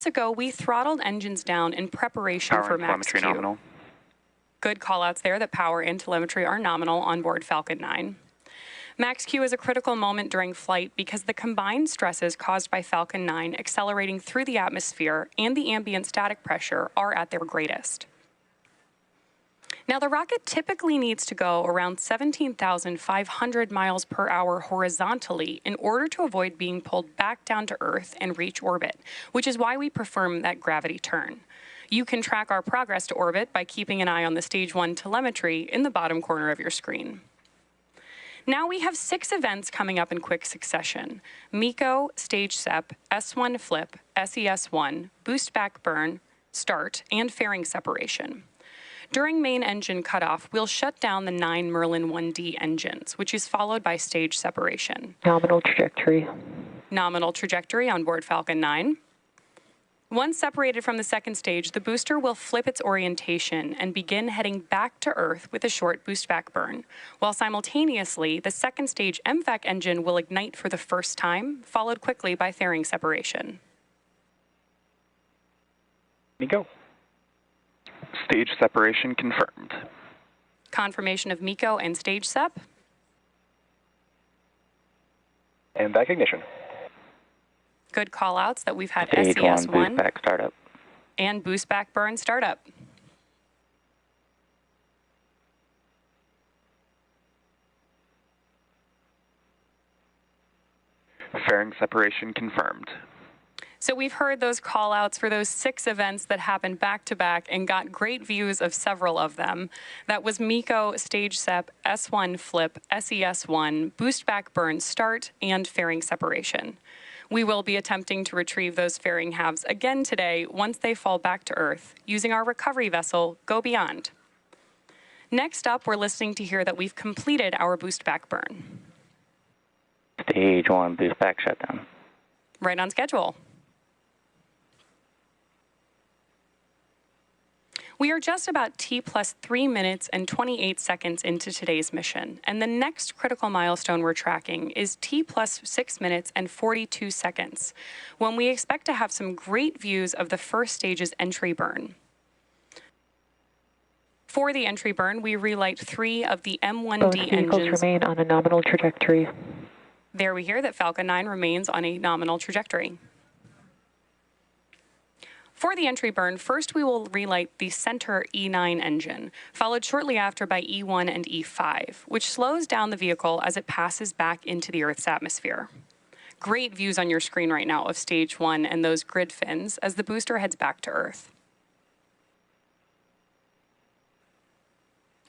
ago, we throttled engines down in preparation Power for and max telemetry Q. nominal. Good callouts there that power and telemetry are nominal on board Falcon 9. Max Q is a critical moment during flight because the combined stresses caused by Falcon 9 accelerating through the atmosphere and the ambient static pressure are at their greatest. Now, the rocket typically needs to go around 17,500 miles per hour horizontally in order to avoid being pulled back down to Earth and reach orbit, which is why we perform that gravity turn. You can track our progress to orbit by keeping an eye on the Stage 1 telemetry in the bottom corner of your screen. Now we have 6 events coming up in quick succession: MECO, stage SEP, S1 flip, SES1, boost back burn, start, and fairing separation. During main engine cutoff, we'll shut down the 9 Merlin 1D engines, which is followed by stage separation. Nominal trajectory. Nominal trajectory on board Falcon 9. Once separated from the second stage, the booster will flip its orientation and begin heading back to Earth with a short boost back burn, while simultaneously, the second stage MVAC engine will ignite for the first time, followed quickly by fairing separation. MECO. Stage separation confirmed. Confirmation of MECO and stage SEP. And back ignition. Good callouts that we've had Stage SES1 1 boost back startup. and boost back burn startup. Fairing separation confirmed. So we've heard those call-outs for those 6 events that happened back-to-back and got great views of several of them. That was MECO, stage SEP, S1 flip, SES1, boost back burn start, and fairing separation. We will be attempting to retrieve those fairing halves again today once they fall back to Earth, using our recovery vessel, Go Beyond. Next up, we're listening to hear that we've completed our boost back burn. Stage 1 boost back shutdown. Right on schedule. We are just about T plus 3 minutes and 28 seconds into today's mission, and the next critical milestone we're tracking is T plus 6 minutes and 42 seconds, when we expect to have some great views of the first stage's entry burn. For the entry burn, we relight 3 of the M1D Both vehicles engines. remain on a nominal trajectory. There we hear that Falcon 9 remains on a nominal trajectory. For the entry burn, first we will relight the center E9 engine, followed shortly after by E1 and E5, which slows down the vehicle as it passes back into the Earth's atmosphere. Great views on your screen right now of stage 1 and those grid fins as the booster heads back to Earth.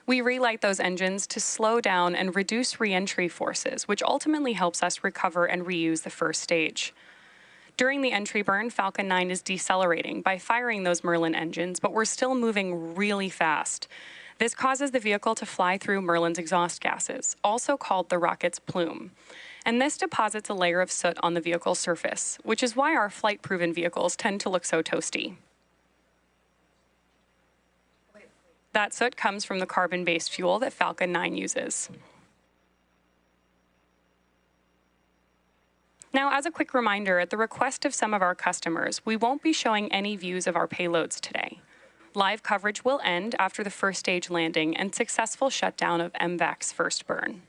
We relight those engines to slow down and reduce re-entry forces, which ultimately helps us recover and reuse the first stage. During the entry burn, Falcon 9 is decelerating by firing those Merlin engines, but we're still moving really fast. This causes the vehicle to fly through Merlin's exhaust gases, also called the rocket's plume. And this deposits a layer of soot on the vehicle's surface, which is why our flight-proven vehicles tend to look so toasty. That soot comes from the carbon-based fuel that Falcon 9 uses. Now, as a quick reminder, at the request of some of our customers, we won't be showing any views of our payloads today. Live coverage will end after the first stage landing and successful shutdown of MVAC's first burn.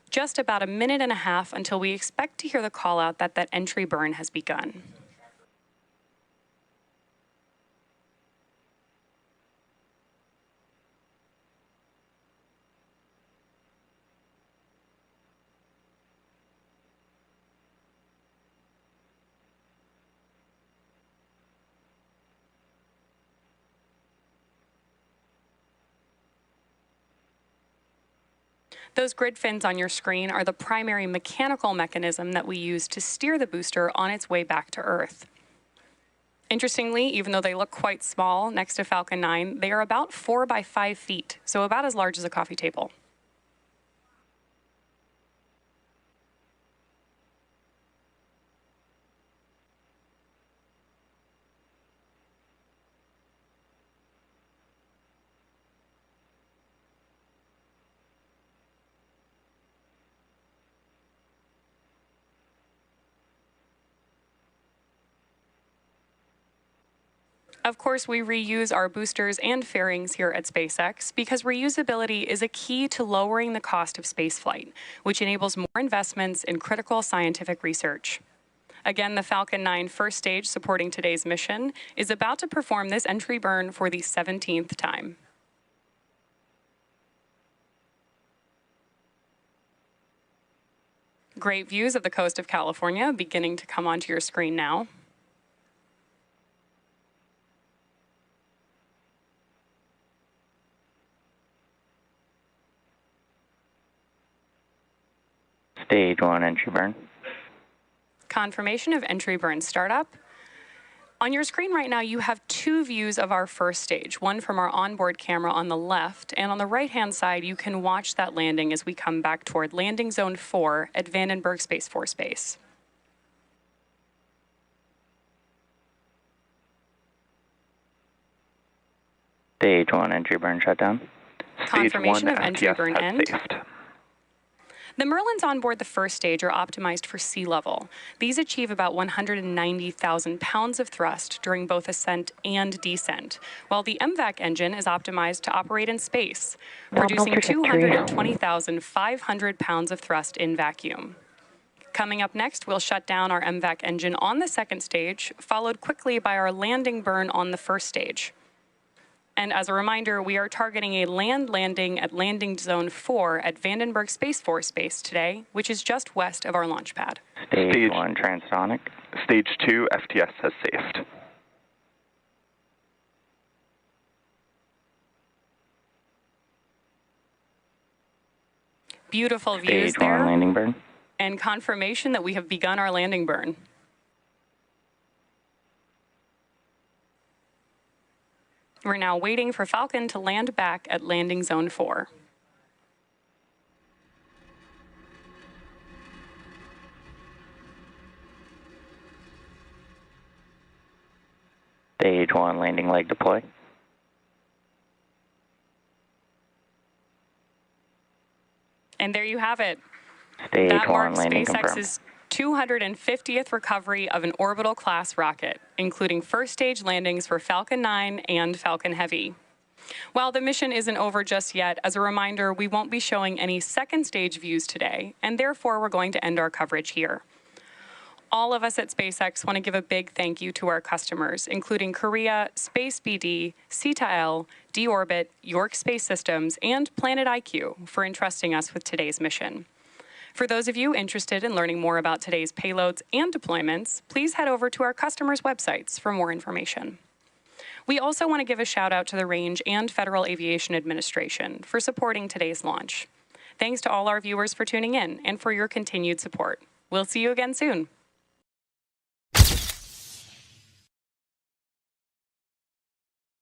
Just about a minute and a half until we expect to hear the call out that that entry burn has begun. Those grid fins on your screen are the primary mechanical mechanism that we use to steer the booster on its way back to Earth. Interestingly, even though they look quite small next to Falcon 9, they are about 4 by 5 feet, so about as large as a coffee table. Of course, we reuse our boosters and fairings here at SpaceX because reusability is a key to lowering the cost of spaceflight, which enables more investments in critical scientific research. Again, the Falcon 9 first stage supporting today's mission is about to perform this entry burn for the 17th time. Great views of the coast of California beginning to come onto your screen now. Stage 1 entry burn. Confirmation of entry burn startup. On your screen right now, you have two views of our first stage, one from our onboard camera on the left, and on the right-hand side, you can watch that landing as we come back toward landing zone 4 at Vandenberg Space Force Base. Stage 1 entry burn shutdown. Confirmation of entry FTS burn has end. saved. The Merlins on board the first stage are optimized for sea level. These achieve about 190,000 pounds of thrust during both ascent and descent, while the MVAC engine is optimized to operate in space, producing 220,500 pounds of thrust in vacuum. Coming up next, we'll shut down our MVAC engine on the second stage, followed quickly by our landing burn on the first stage. And as a reminder, we are targeting a land landing at landing zone 4 at Vandenberg Space Force Base today, which is just west of our launch pad. Stage 1 transonic. Stage 2 FTS has saved. Beautiful views Stage 1 there, landing burn. and confirmation that we have begun our landing burn. We're now waiting for Falcon to land back at landing zone 4. Stage 1 landing leg deploy. And there you have it. Stage That 1 marks landing confirmed. SpaceX's 250th recovery of an orbital-class rocket, including first-stage landings for Falcon 9 and Falcon Heavy. While the mission isn't over just yet, as a reminder, we won't be showing any second-stage views today, and therefore we're going to end our coverage here. All of us at SpaceX want to give a big thank you to our customers, including Korea, Space BD, CTAL, D-Orbit, York Space Systems, and Planet IQ for entrusting us with today's mission. For those of you interested in learning more about today's payloads and deployments, please head over to our customers' websites for more information. We also want to give a shout out to the Range and Federal Aviation Administration for supporting today's launch. Thanks to all our viewers for tuning in and for your continued support. We'll see you again soon.